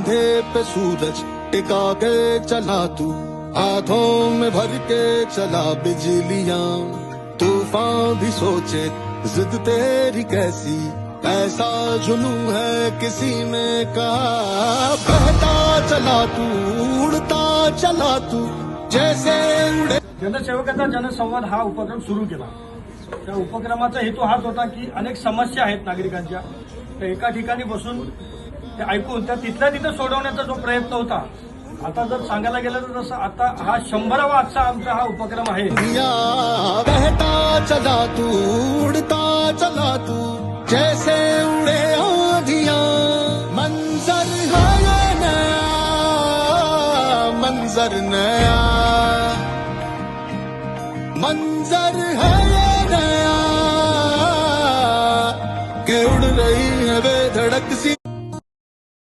कंधे पे सूरज टिका के चला तू, हाथों में भर के चला बिजलियां, तूफान भी सोचे जिद तेरी कैसी, ऐसा जुनून है किसी में कहा, बहता चला तू, उड़ता चला तू, जैसे उड़े। जनसेवकाचा जनसंवाद हा उपक्रम सुरू केला. त्या उपक्रमाचा हेतू हाच होता की अनेक समस्या आहेत नागरिकांच्या, त्या एका ठिकाणी बसून ते ऐकून त्या तिथल्या तिथं सोडवण्याचा जो प्रयत्न होता. आता जर सांगायला गेलं तर जसं आता हा 100वा आजचा आमचा हा उपक्रम आहे. बहता चला तू, उड़ता चला तू, जैसे उड़े आंधियां, मंजर है नया, मंजर नया.